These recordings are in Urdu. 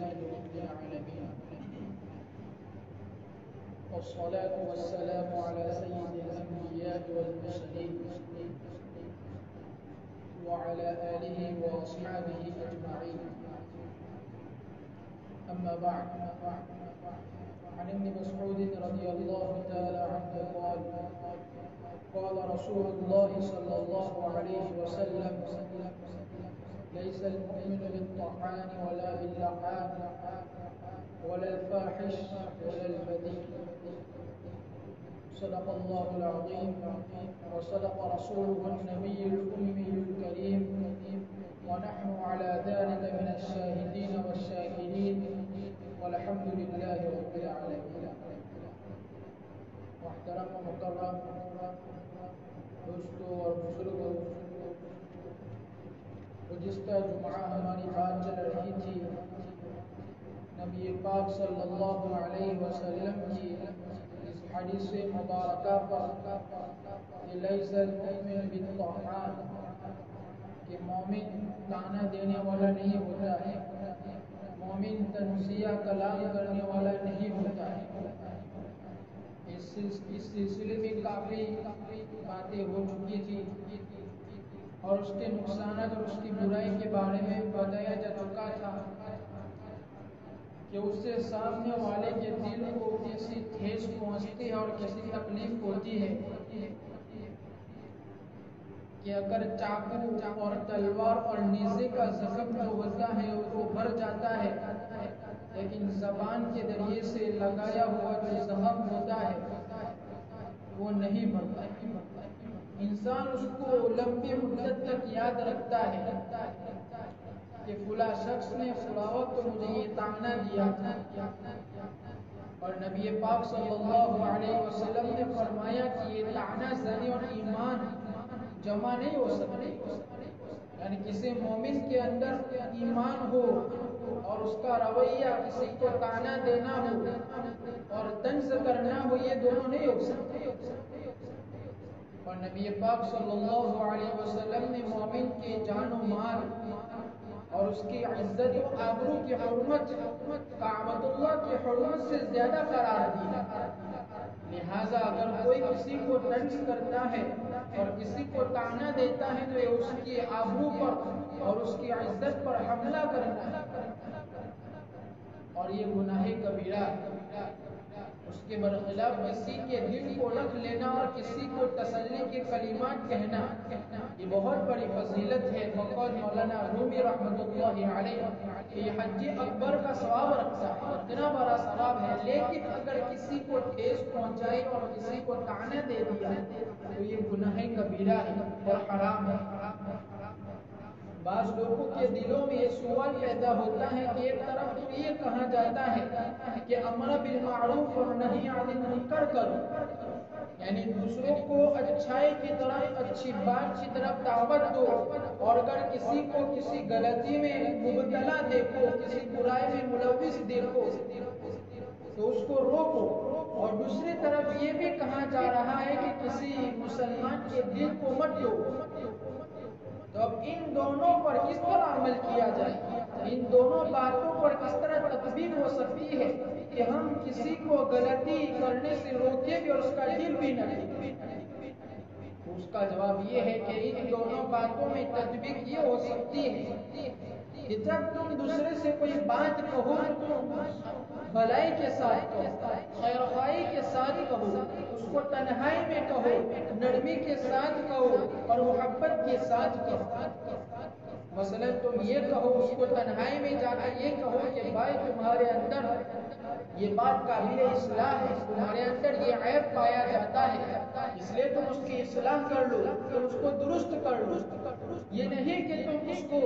رب العالمين والصلاة والسلام على سيد الأنبياء والمرسلين وعلى آله وأصحابه أجمعين. أما بعد، عن ابن مسعود رضي الله تعالى عنه قال قال رسول الله صلى الله عليه وسلم: ليس المؤمن بالطعان ولا باللعان ولا الفاحش ولا البذيء. صدق الله العظيم وصدق رسوله النبي الأمي الكريم، ونحن على ذلك من الشاهدين والشاكرين، والحمد لله رب العالمين. محترم و مکرم دوستوں اور بزرگوں، گزشتہ جمعہ ہماری بات چل رہی تھی نبی پاک صلی اللہ علیہ وسلم کی اس حدیث مبارکہ پر کہ لیس المؤمن بالطعان، کہ مومن طعنہ دینے والا نہیں ہوتا ہے، مومن تنزیہ کلام کرنے والا نہیں ہوتا ہے. اس سلسلے میں کافی باتیں ہو چکی تھی اور اس کے نقصانات اور اس کی برائی کے بارے میں بتایا جا چکا تھا کہ اس سے سامنے والے کے دل کو کیسی ٹھیس پہنچتی ہے اور کیسی تکلیف ہوتی ہے کہ اگر چاقو اور تلوار اور نیزے کا زخم جو ہوتا ہے وہ بھر جاتا ہے، لیکن زبان کے ذریعے سے لگایا ہوا جو زخم ہوتا ہے وہ نہیں بھرتا. انسان اس کو لمبی مدت تک یاد رکھتا ہے کہ فلاں شخص نے فلاں وقت مجھے یہ طعنہ دیا تھا، اور نبی پاک صلی اللہ علیہ وسلم نے فرمایا کہ یہ طعنہ زنی اور ایمان جمع نہیں ہو سکتے. یعنی کسی مومن کے اندر ایمان ہو اور اس کا رویہ کسی کو طعنہ دینا ہو اور طنز کرنا ہو، یہ دونوں نہیں ہو سکتے. اور نبی پاک صلی اللہ علیہ وسلم نے مومن کے جان و مال اور اس کی عزت و آبرو کی حرمت کعبۃ اللہ کی حرمت سے زیادہ قرار دی. لہذا اگر کوئی کسی کو طنز کرتا ہے اور کسی کو طعنہ دیتا ہے تو یہ اس کی آبرو پر اور اس کی عزت پر حملہ کرنا ہے، اور یہ گناہ کبیرہ. اس کے برخلاف کسی کے دل کو رکھ لینا اور کسی کو تسلی کے کلمات کہنا یہ بہت بڑی فضیلت ہے. فقط مولانا رومی رحمۃ اللہ علیہ کہ یہ حج اکبر کا ثواب رکھتا ہے، اتنا بڑا ثواب ہے، لیکن اگر کسی کو ٹھیس پہنچائی اور کسی کو طعنہ دے دیا تو یہ گناہ کبیرہ ہے اور حرام ہے. بعض لوگوں کے دلوں میں یہ سوال پیدا ہوتا ہے کہ ایک طرف تو یہ کہا جاتا ہے کہ امر بالمعروف اور نہی عن المنکر کرو، یعنی دوسروں کو اچھائی کی طرف، اچھی بات کی طرف دعوت دو، اور اگر کسی کو کسی غلطی میں مبتلا دیکھو، کسی برائی میں ملوث دیکھو تو اس کو روکو. اور دوسری طرف یہ بھی کہا جا رہا ہے کہ کسی مسلمان کے دل کو مت دو. تو اب ان دونوں پر کس طرح عمل کیا جائے، ان دونوں باتوں پر کس طرح تطبیق ہو سکتی ہے کہ ہم کسی کو غلطی کرنے سے روکیں بھی اور اس کا دل بھی نہ دیں؟ اس کا جواب یہ ہے کہ ان دونوں باتوں میں تطبیق یہ ہو سکتی ہے کہ جب تم دوسرے سے کوئی بات کہو تو بھلائی کے ساتھ کہو، خیر خواہی کے ساتھ کہو، اس کو تنہائی میں کہو، نرمی کے ساتھ کہو اور محبت کے ساتھ کہو. مثلا تم یہ کہو اس کو تنہائی میں جا کر یہ کہو کہ بھائی تمہارے اندر یہ بات قابل اصلاح ہے، تمہارے اندر یہ عیب پایا جاتا ہے، اس لیے تم اس کی اصلاح کر لو، تم اس کو درست کر لو. یہ نہیں کہ تم اس کو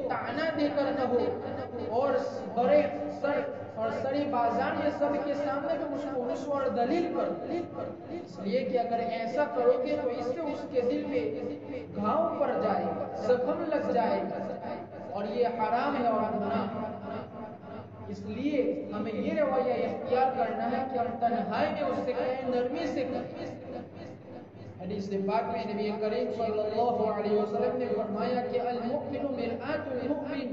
طعنہ دے کر کہو اور بڑے سر اور سری بازان یہ سب کے سامنے تم اس کو رسوا اور دلیل کرو. اس لیے کہ اگر ایسا کرو گے تو اس سے اس کے دل میں گھاؤ پڑ جائے گا، زخم لگ جائے گا، اور یہ حرام ہے اور گناہ ہے. اس لیے ہمیں یہ رویہ اختیار کرنا ہے کہ ہم تنہائی میں اس سے کہیں، نرمی سے کہیں. حدیث پاک میں نبی کریم صلی اللہ علیہ وسلم نے فرمایا کہ المؤمن مرآت المؤمن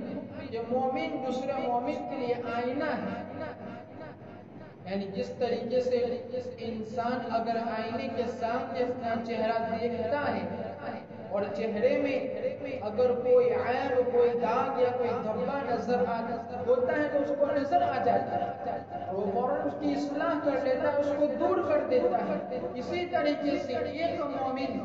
کہ مومن دوسرے مومن کے لیے آئینہ ہے. یعنی جس طریقے سے انسان اگر آئینے کے سامنے اپنا چہرہ دیکھتا ہے اور چہرے میں اگر کوئی عیب کوئی داغ یا کوئی دھبا نظر ہوتا ہے تو اس کو نظر آ جاتا ہے اور وہ فوراً اس کی اصلاح کر لیتا ہے, اس کو دور کر دیتا ہے. اسی طریقے سے ایک مومن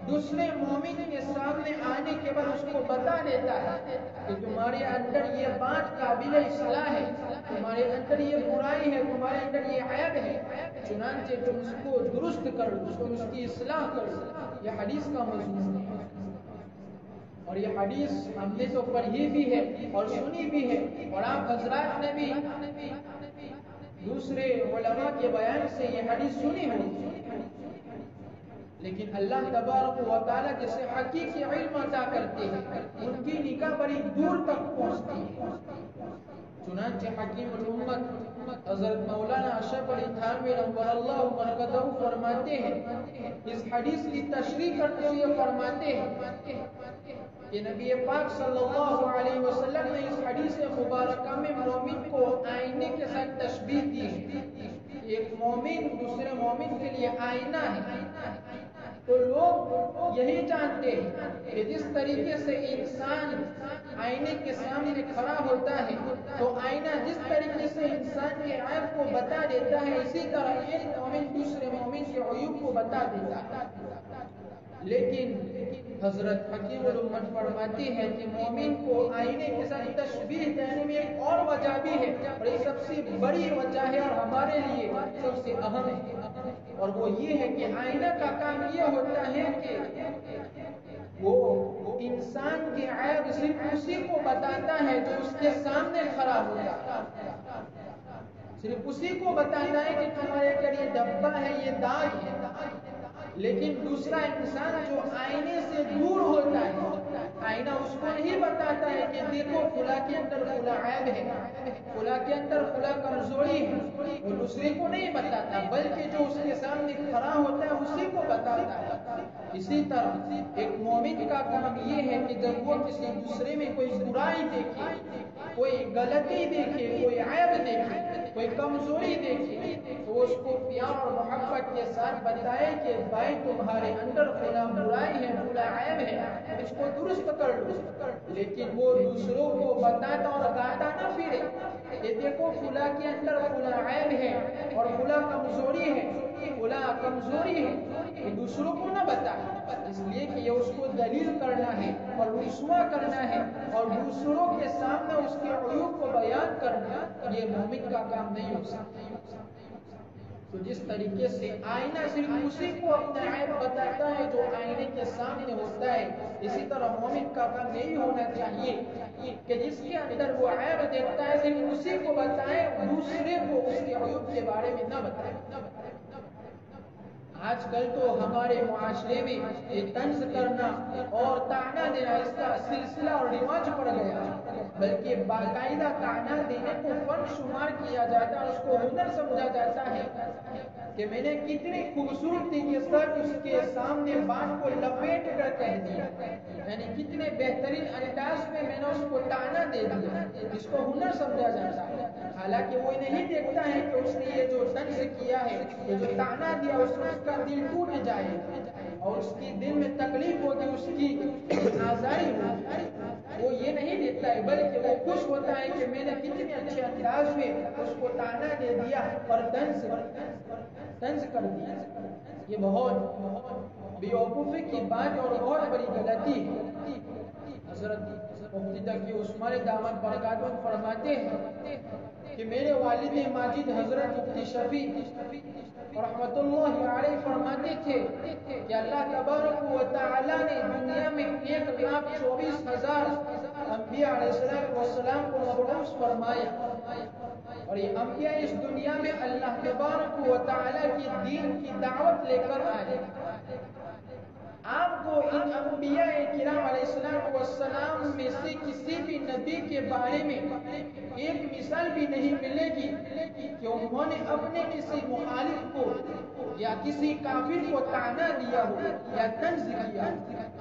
دوسرے مومن کے سامنے آنے کے بعد اس کو بتا دیتا ہے کہ تمہارے اندر یہ بات قابل اصلاح ہے, تمہارے اندر یہ برائی ہے, تمہارے اندر یہ عیب ہے, چنانچہ تم اس کو درست کرو, تم اس کی اصلاح کرو. یہ حدیث کا مضمون ہے اور یہ حدیث ہم نے تو پڑھی بھی ہے اور سنی بھی ہے اور آپ حضرات نے بھی دوسرے علماء کے بیان سے یہ حدیث سنی ہوگی. لیکن اللہ تبارک و تعالیٰ جسے حقیقی علم عطا کرتے ہیں ان کی نگاہ بڑی دور تک پہنچتی ہے. چنانچہ حکیم الامت حضرت مولانا اشرف علی تھانوی نور اللہ مرکزہ فرماتے ہیں, اس حدیث کی تشریح کرتے ہوئے فرماتے ہیں کہ نبی پاک صلی اللہ علیہ وسلم نے اس حدیث مبارکہ میں مومن کو آئینے کے ساتھ تشبیہ دی ہے. ایک مومن دوسرے مومن کے لیے آئینہ ہے. تو لوگ یہی جانتے ہیں کہ جس طریقے سے انسان آئینے کے سامنے کھڑا ہوتا ہے تو آئینہ جس طریقے سے انسان کے عیب کو بتا دیتا ہے, اسی طرح ایک مومن دوسرے مومن کے عیوب کو بتا دیتا ہے. لیکن حضرت حکیم الامت فرماتی ہے کہ مومن کو آئینے کے ساتھ تشبیہ دینے میں ایک اور وجہ بھی ہے اور یہ سب سے بڑی وجہ ہے اور ہمارے لیے سب سے اہم ہے, اور وہ یہ ہے کہ آئینہ کا کام یہ ہوتا ہے کہ وہ انسان کے عیب صرف اسی کو بتاتا ہے جو اس کے سامنے کھڑا ہوتا ہے. صرف اسی کو بتاتا ہے کہ تمہارے اندر یہ دھبا ہے, یہ داغ ہے. لیکن دوسرا انسان جو آئینے سے دور ہوتا ہے, آئینہ اس کو نہیں بتاتا ہے کہ دیکھو فلاں کے اندر فلاں عیب ہے, فلاں کے اندر فلاں کمزوری ہے, وہ دوسرے کو نہیں بتاتا بلکہ جو اس کے سامنے کھڑا ہوتا ہے اسی کو بتاتا ہے. اسی طرح ایک مومن کا کام یہ ہے کہ جب وہ کسی دوسرے میں کوئی برائی دیکھے, کوئی غلطی دیکھے, کوئی عیب دیکھے, کوئی کمزوری دیکھے تو اس کو پیار اور محبت کے ساتھ بتائے کہ بھائی تمہارے اندر فلاں برائی ہے, فلاں عیب ہے, اس کو درست کر لو. لیکن وہ دوسروں کو بتاتا اور گاتا نہ پھرے کہ دیکھو فلاں کے اندر فلاں عیب ہے اور فلاں کمزوری ہے, فلاں کمزوری ہے, یہ دوسروں کو نہ بتائے, اس لیے کہ یہ اس کو دلیل کرنا ہے اور رسوا کرنا ہے اور دوسروں کے سامنے اس کے عیوب کو بیان کرنا, یہ مومن کا کام نہیں ہو سکتا. تو جس طریقے سے آئینہ صرف اسی کو اپنا عیب بتاتا ہے جو آئینے کے سامنے ہوتا ہے, اسی طرح مومن کا کام یہی ہونا چاہیے کہ جس کے اندر وہ عیب دیکھتا ہے صرف اسی کو بتائے, دوسرے کو اس کے عیوب کے بارے میں نہ بتائے. آج کل تو ہمارے معاشرے میں یہ طنز کرنا اور طعنہ دینا اس کا سلسلہ اور رواج پڑ گیا, بلکہ باقاعدہ طعنہ دینے کو فن شمار کیا جاتا ہے, اس کو ہنر سمجھا جاتا ہے کہ میں نے کتنی خوبصورتی کے ساتھ اس کے سامنے بات کو لپیٹ کر کہہ دیا, یعنی کتنے بہترین انداز میں نے اس کو طعنہ دے دیا, اس کو ہنر سمجھا جاتا ہے. حالانکہ وہ نہیں دیکھتا ہے کہ اس نے یہ جو طنز کیا ہے, یہ جو طعنہ دیا, اس کا دل ٹوٹ جائے اور اس کی دل میں تکلیف ہوگی, اس کی آزاری ہوگی. وہ یہ نہیں دیکھتا ہے بلکہ وہ خوش ہوتا ہے کہ میں نے کتنے اچھے انداز میں اس کو طعنہ دے دیا اور طنز کر دیا. یہ بہت بیوقوفی کی بات اور بہت بڑی غلطی ہے. حضرت مفتی تقی عثمانی دامت برکاتہ فرماتے ہیں کہ میرے والد ماجد حضرت مفتی شفیع رحمت اللہ علیہ فرماتے تھے کہ اللہ تبارک و تعالی نے دنیا میں 1,24,000 انبیاء علیہ السلام کو مبعوث فرمایا, اور یہ انبیاء اس دنیا میں اللہ تبارک و تعالی کی دین کی دعوت لے کر آئے. آپ کو ان انبیاء کرام علیہ السلام میں سے کسی بھی نبی کے بارے میں ایک مثال بھی نہیں ملے گی کہ انہوں نے اپنے کسی مخالف کو یا کسی کافر کو طعنہ دیا ہو یا طنز کیا.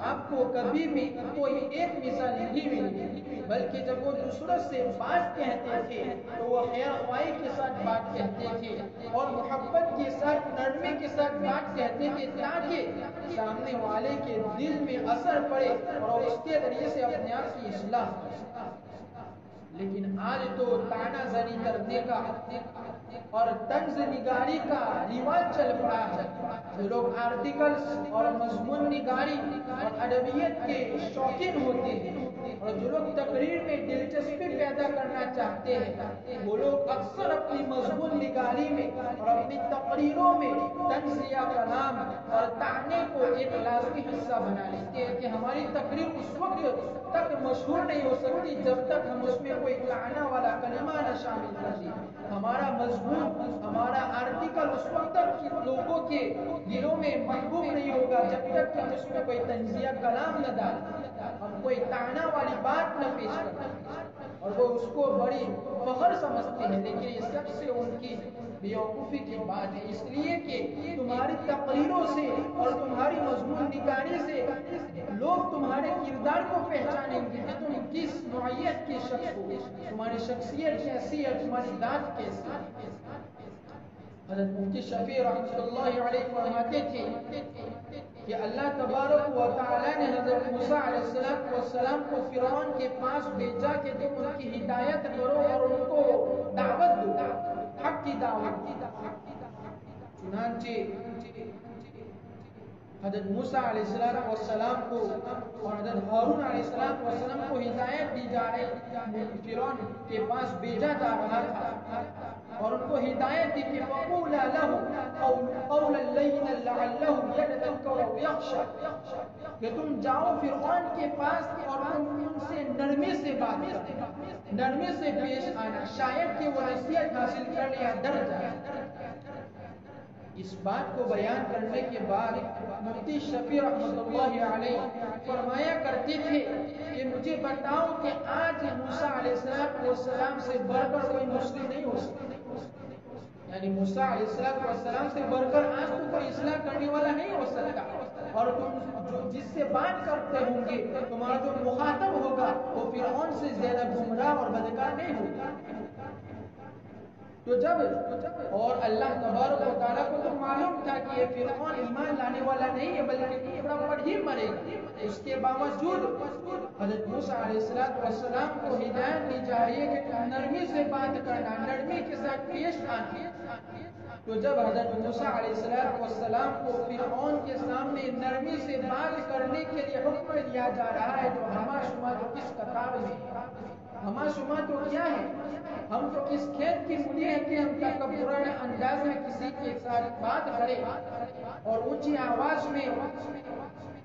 آپ کو کبھی بھی کوئی ایک مثال نہیں ملے گی، بلکہ جب وہ دوسروں سے بات کہتے تھے تو وہ خیر خواہی کے ساتھ بات کہتے تھے اور محبت کے ساتھ، نرمی کے ساتھ بات کہتے تھے تاکہ سامنے والے کے دل میں اثر پڑے اور اس کے ذریعے سے اپنے آپ کی اصلاح کرے. لیکن آج تو طعنہ زنی کرنے کا اور طنز نگاری کا رواج چل پڑا ہے. جو لوگ آرٹیکلز اور مضمون نگاری اور ادبیت کے شوقین ہوتے ہیں اور جو لوگ تقریر میں دلچسپی پیدا کرنا چاہتے ہیں، وہ لوگ اکثر اپنی مضمون نگاری میں اور اپنی تقریروں میں طنز یا کلام اور طعنے کو ایک لازمی حصہ بنا لیتے ہیں کہ ہماری تقریر اس وقت تک مشہور نہیں ہو سکتی جب تک ہم اس میں کوئی طعنہ والا کلمہ نہ شامل کر دیں. ہمارا مضمون، ہمارا آرٹیکل اس وقت تک لوگوں کے دلوں میں محبوب نہیں ہوگا جب تک کہ ہم اس میں کوئی طنزیہ کلام نہ ڈالیں، ہم کوئی طعنہ والی بات نہ پیش کریں. اور وہ اس کو بڑی فخر سمجھتے ہیں، لیکن یہ سب سے ان کی بیوقوفی کی بات ہے. اس لیے کہ تمہاری تقریروں سے اور تمہاری مضمون نگاری سے لوگ تمہارے کردار کو پہچانیں گے کہ تم کس نوعیت کے شخص ہو، تمہاری شخصیت کیسی ہے، تمہاری ذات کیسی ہے. حضرت مفتی شفیع رحمۃ اللہ علیہ فرماتے تھے کہ اللہ تبارک و تعالی نے حضرت موسیٰ علیہ السلام کو فرعون کے پاس بھیجا کہ تم ان کی ہدایت کرو اور ان کو دعوت دو، حق کی دعوت. چنانچہ حضرت موسیٰ علیہ السلام کو اور حضرت ہارون علیہ السلام کو ہدایت دی جا رہی، فرعون کے پاس بھیجا جا رہا تھا اور ان کو ہدایت دی کہ فَقُولَا لَهُ قَوْلًا لَيِّنًا لَعَلَّهُ يَتَذَكَّرُ أَوْ يَخْشَىٰ، کہ تم جاؤ فرعون کے پاس اور تم ان سے نرمی سے بات کرو، نرمی سے پیش آنا، شاید کہ وہ نصیحت حاصل کر لیا ڈر جائے. اس بات کو بیان کرنے کے بعد مفتی شفیع رحمۃ اللہ علیہ فرمایا کرتے تھے کہ مجھے بتاؤ کہ آج موسیٰ علیہ السلام سے بڑھ کر کوئی مسلم نہیں ہو سکتا. یعنی موسیٰ علیہ السلام سے بڑھ کر آج تو کوئی اصلاح کرنے والا نہیں ہو سکتا، اور تم جو جس سے بات کرتے ہوں گے، تمہارا جو مخاطب ہوگا وہ فرعون سے زیادہ گمراہ اور بدکار نہیں ہوگا. تو جب اور اللہ تبارک و تعالیٰ کو تو معلوم تھا کہ یہ فرعون ایمان لانے والا نہیں ہے بلکہ کفر پر ہی مرے گا، اس کے باوجود حضرت موسیٰ علیہ السلام کو ہدایت دی جا رہی ہے کہ نرمی سے بات کرنا، نرمی کے ساتھ پیش آنا. تو جب حضرت موسیٰ علیہ السلام کو فرعون کے سامنے نرمی سے بات کرنے کے لیے حکم دیا جا رہا ہے تو ہما شما تو کس قطار میں، ہما شما تو کیا ہے، ہم تو کس کھیت کی ملی ہے کہ ہم تکبرانہ انداز میں کسی کے ساتھ بات کریں اور اونچی آواز میں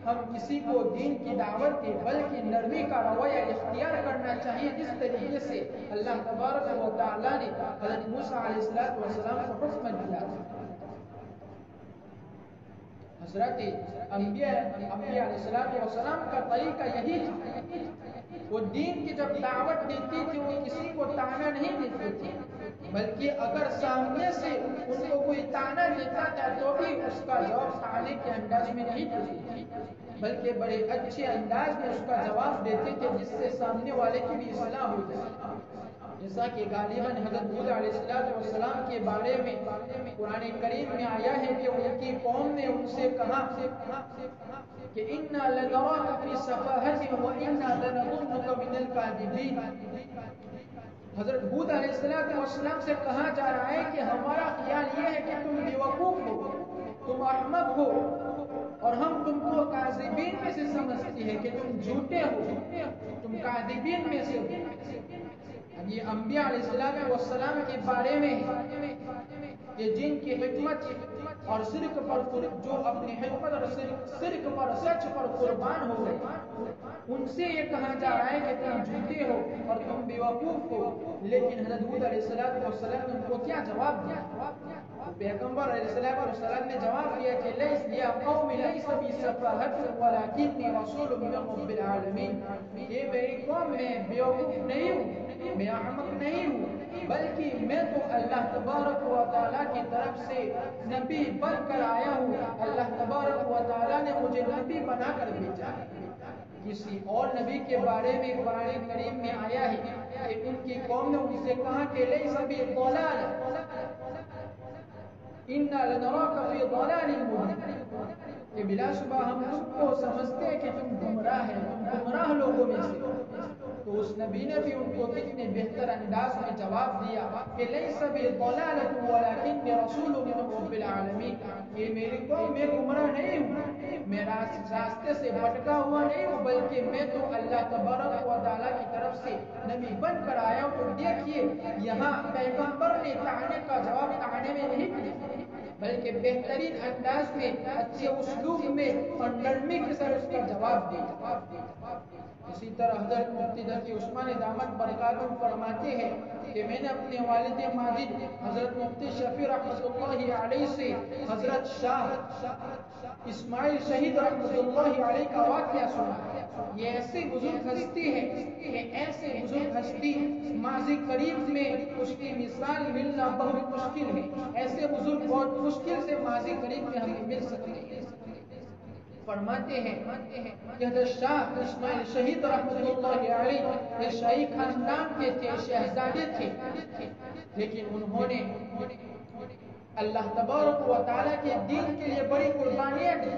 ہم کسی کو دین کی دعوت دیں، بلکہ نرمی کا رویہ اختیار کرنا چاہیے جس طریقے سے اللہ تبارک و تعالیٰ نے حضرت موسیٰ علیہ السلام کو حکم دیا. حضرت انبیاء علیہ السلام کا طریقہ یہی تھا. وہ دین کی جب دعوت دیتی تھی وہ کسی کو طعنہ نہیں دیتی تھی، بلکہ اگر سامنے سے ان کو کوئی طعنہ دیتا تھا تو بھی اس کا جواب طعنے کے انداز میں نہیں دیتی تھی، بلکہ بڑے اچھے انداز میں اس کا جواب دیتے تھے جس سے سامنے والے کی بھی اصلاح ہو جائے. جیسا کہ غالباً حضرت موسیٰ علیہ السلام کے بارے میں قرآن کریم میں آیا ہے کہ ان کی قوم نے ان سے کہا کہ اِنَّا لَنَرَاكَ فِي سَفَاهَةٍ وَإِنَّا لَنَظُنُّكَ مِنَ الْكَاذِبِينَ. حضرت ہود علیہ السلام سے کہا جا رہا ہے کہ ہمارا خیال یہ ہے کہ تم بیوقوف ہو، تم احمق ہو، اور ہم تم کو کاذبین میں سے سمجھتے ہیں کہ تم جھوٹے ہو، تم کاذبین میں سے ہو. یہ انبیاء علیہ السلام کے بارے میں کہ جن کی حکمت اور صدق پر جو اپنی حکمت اور صدق پر سچ پر قربان ہو گئے، ان سے یہ کہا جا رہا ہے کہ تم جھوٹے ہو اور تم بیوقوف ہو. لیکن حضرت ہود علیہ السلام نے ان کو کیا جواب دیا؟ پیغمبر علیہ السلام نے جواب دیا کہ لیس یا قوم لیس بی سفاہت ولکنی رسول من رب العالمین، یہ میری قوم میں بیوقوف نہیں ہوں میں احمق نہیں ہوں، بلکہ میں تو اللہ تبارک و تعالیٰ کی طرف سے نبی بن کر آیا ہوں، اللہ تبارک و تعالیٰ نے مجھے نبی بنا کر بھیجا ہے۔ کسی اور نبی کے بارے میں قرآن کریم میں آیا ہے کہ ان کی قوم نے ان سے کہا کہ لیس فی ضلال انا لنراک فی ضلال مبین، کہ بلا شبہ ہم تم کو سمجھتے ہیں کہ تم گمراہ ہیں، تم گمراہ لوگوں میں سے۔ تو اس نبی نے بھی ان کو کتنے بہتر انداز میں جواب دیا کہ لیس بی ضلالۃ ولکن رسول من رب العالمین، کہ میری قوم میں گمراہ نہیں ہوں، میں راستے سے بھٹکا ہوا نہیں ہوں، بلکہ میں تو اللہ تبارک و تعالیٰ کی طرف سے نبی بن کر آیا ہوں۔ تو دیکھیے یہاں پیغمبر نے طعنے کا جواب طعنے میں نہیں دیا، بلکہ بہترین انداز میں، اچھے اسلوب میں اور نرمی کے ساتھ اس کا جواب دیا۔ اسی طرح حضرت مفتی تقی عثمانی دامت برکاتہم فرماتے ہیں کہ میں نے اپنے والد ماجد حضرت مفتی شفیع رحمۃ اللہ علیہ سے حضرت شاہ اسماعیل شہید رحمۃ اللہ علیہ کا واقعہ سنا۔ یہ ایسی بزرگ ہستی ہے کہ ایسے بزرگ ہستی ماضی قریب میں اس کی مثال ملنا بہت مشکل ہے، ایسے بزرگ بہت مشکل سے ماضی قریب میں ہمیں مل سکتے ہیں۔ فرماتے ہیں کہ حضرت شاہ اسماعیل شہید رحمۃ اللہ علیہ یہ شاہی خاندان کے تھے، شہزادے تھے، لیکن انہوں نے اللہ تبارک و تعالیٰ کے دین کے لیے بڑی قربانیاں دی،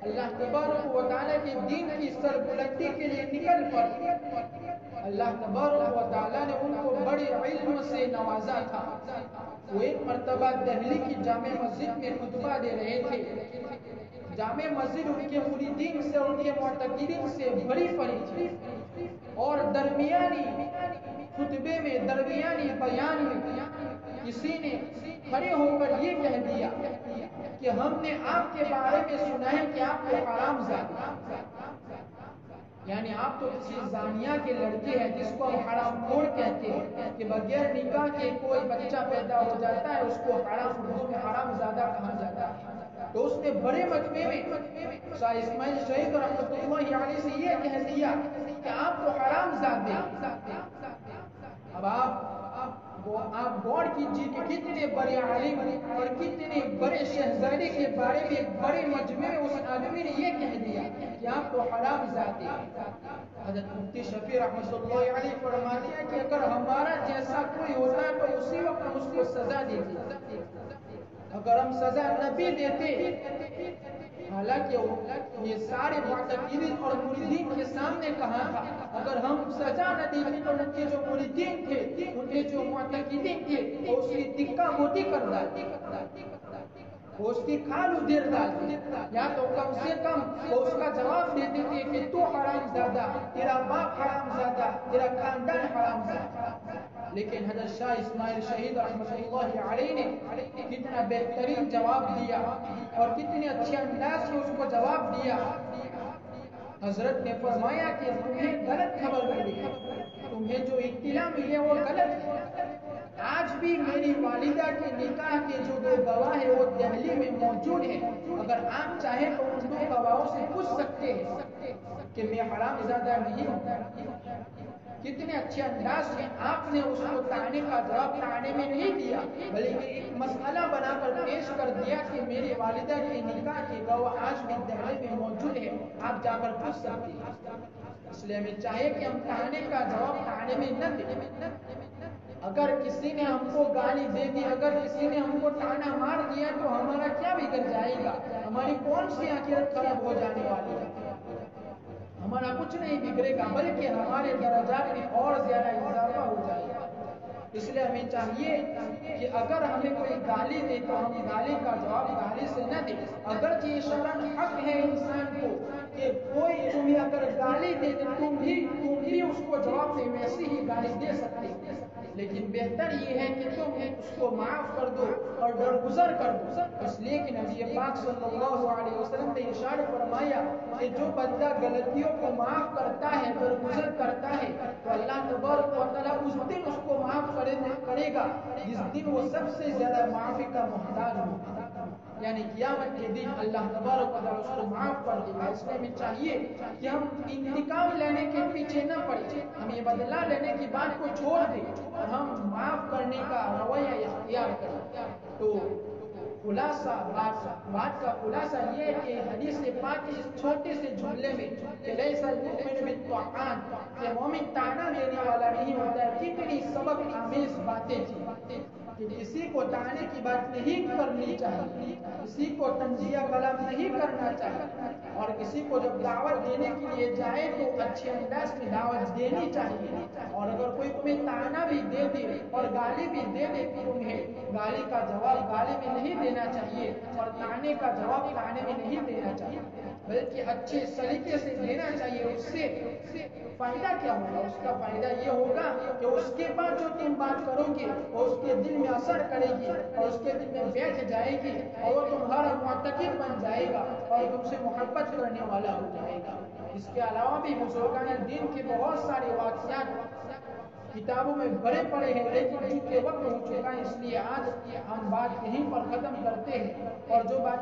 اللہ تبارک و تعالیٰ کے دین کی سربلندی کے لیے نکل پڑے۔ اللہ تبارک و تعالیٰ نے ان کو بڑے علم سے نوازا تھا۔ وہ ایک مرتبہ دہلی کی جامع مسجد میں خطبہ دے رہے تھے، جامع مسجد ان کے مریدین سے، ان کے معتقدین سے بھری پڑی تھی، اور درمیانی خطبے میں، درمیانی بیان میں کسی نے کھڑے ہو کر یہ کہہ دیا کہ ہم نے آپ کے بارے میں سنا ہے کہ آپ کو حرام زادی، یعنی آپ تو کسی زانیہ کے لڑکے ہیں جس کو ہم حرام خور کہتے ہیں، کہ بغیر نکاح کے کوئی بچہ پیدا ہو جاتا ہے اس کو حرام زادہ کہا جاتا ہے۔ تو اس نے بڑے مجمع میں شاہ اسماعیل شہید رحمۃ اللہ علیہ سے یہ کہہ دیا کہ آپ کو حرام زادے۔ اب آپ غور کیجیے کہ کتنے بڑے عالم اور کتنے بڑے شہزادے کے بارے میں ایک بڑے مجمع میں اس آدمی نے یہ کہہ دیا کہ آپ کو حرام زادے۔ حضرت مفتی شفیع رحمۃ اللہ علیہ فرماتے ہیں کہ اگر ہمارا جیسا کوئی ہوتا تو اسی وقت ہم اس کو سزا دیتے، اگر ہم سزا نہ بھی دیتے، حالانکہ یہ سارے معتقدین اور مریدین کے سامنے کہا تھا، اگر ہم سزا نہ دیتے تو ان کے جو مریدین تھے، ان کے جو معتقدین تھے، وہ اس کی دکا موٹی کر ڈالتے، وہ اس کی کھال ادھیر ڈالتے، یا تو کم سے کم وہ اس کا جواب دیتے تھے کہ تو حرام زادہ، تیرا باپ حرام زادہ، تیرا خاندان حرام زادہ۔ لیکن حضرت شاہ اسماعیل شہید رحمۃ اللہ علیہ نے کتنا بہترین جواب دیا اور کتنے اچھے انداز سے اس کو جواب دیا۔ حضرت نے فرمایا کہ تمہیں غلط خبر ملی ہے، تمہیں جو اطلاع ملی ہے وہ غلط ہے۔ آج بھی میری والدہ کے نکاح کے جو دو گواہ ہیں وہ دہلی میں موجود ہیں، اگر آپ چاہیں تو ان دو گواہوں سے پوچھ سکتے ہیں کہ میں حرام زادہ نہیں ہوں۔ کتنے اچھے انداز میں آپ نے اس کو طعنے کا جواب طعنے میں نہیں دیا، بلکہ ایک مسئلہ بنا کر پیش کر دیا کہ میری والدہ کے نکاح کے گواہ آج بھی دہلی میں موجود ہے، آپ جا کر پوچھ سکتے ہیں۔ اس لیے ہمیں چاہیے کہ ہم طعنے کا جواب طعنے میں نہ دیں۔ اگر کسی نے ہم کو گالی دے دی، اگر کسی نے ہم کو طعنہ مار دیا تو ہمارا کیا بگڑ جائے گا؟ ہماری کون سی آخرت خراب ہو جانے والی ہے؟ ہمارا کچھ نہیں بگڑے گا، بلکہ ہمارے درجات میں اور زیادہ اضافہ ہو جائے گا۔ اس لیے ہمیں چاہیے کہ اگر ہمیں کوئی گالی دے تو ہم گالی کا جواب گالی سے نہ دیں، اگرچہ یہ شرعاً حق ہے انسان کو کہ کوئی تمہیں اگر گالی دے تو تم بھی اس کو جواب میں ویسی ہی گالی دے سکتے، لیکن بہتر یہ ہے کہ تم اس کو معاف کر دو اور درگزر کر دو۔ اس لیے کہ نبی پاک صلی اللہ علیہ وسلم نے ارشاد فرمایا کہ جو بندہ غلطیوں کو معاف کرتا ہے، درگزر کرتا ہے، تو اللہ تبارک و تعالیٰ اس دن اس کو معاف کرے گا جس دن وہ سب سے زیادہ معافی کا محتاج ہوگا۔ یعنی قیامت کے دن اللہ تبارک و تعالیٰ اس کو معاف کر دے گا. اس لیے ہمیں چاہیے کہ ہم انتقام لینے کے پیچھے نہ پڑے، ہم یہ بدلہ لینے کی بات کو چھوڑ دیں اور ہم معاف کرنے کا رویہ اختیار کریں. تو خلاصہ بات کا خلاصہ یہ ہے کہ حدیث پاک کے اس چھوٹے سے جملے میں کہ لیس المؤمن بالطعان، کہ مومن طعنہ دینے والا نہیں ہوتا ہے، کتنی سبق آمیز باتیں تھیں کہ کسی کو طعنے کی بات نہیں کرنی چاہیے، کسی کو تنزیہ کلام نہیں کرنا چاہیے، اور کسی کو جب دعوت دینے کے لیے جائے تو اچھے انداز میں دعوت دینی چاہیے. اور اگر کوئی تمہیں طعنہ بھی دے دے اور گالی بھی دے دے تو تمہیں گالی کا جواب گالی میں نہیں دینا چاہیے اور طعنے کا جواب طعنے میں نہیں دینا چاہیے، بلکہ اچھے سلیقے سے دینا چاہیے. اس سے فائدہ کیا ہوگا؟ اس کا فائدہ یہ ہوگا کہ اس کے بعد جو تم بات کرو گے وہ اس کے دل میں اثر کرے گی اور اس کے دل میں بیٹھ جائے گی اور وہ تمہارا معتقد بن جائے گا اور تم سے محبت کرنے والا ہو جائے گا. اس کے علاوہ بھی بزرگان دین کے بہت سارے واقعات کتابوں میں بھرے پڑے ہیں، لیکن چونکہ وقت ہو چکا ہے اس لیے آج ہم بات یہیں پر ختم کرتے ہیں. اور جو بات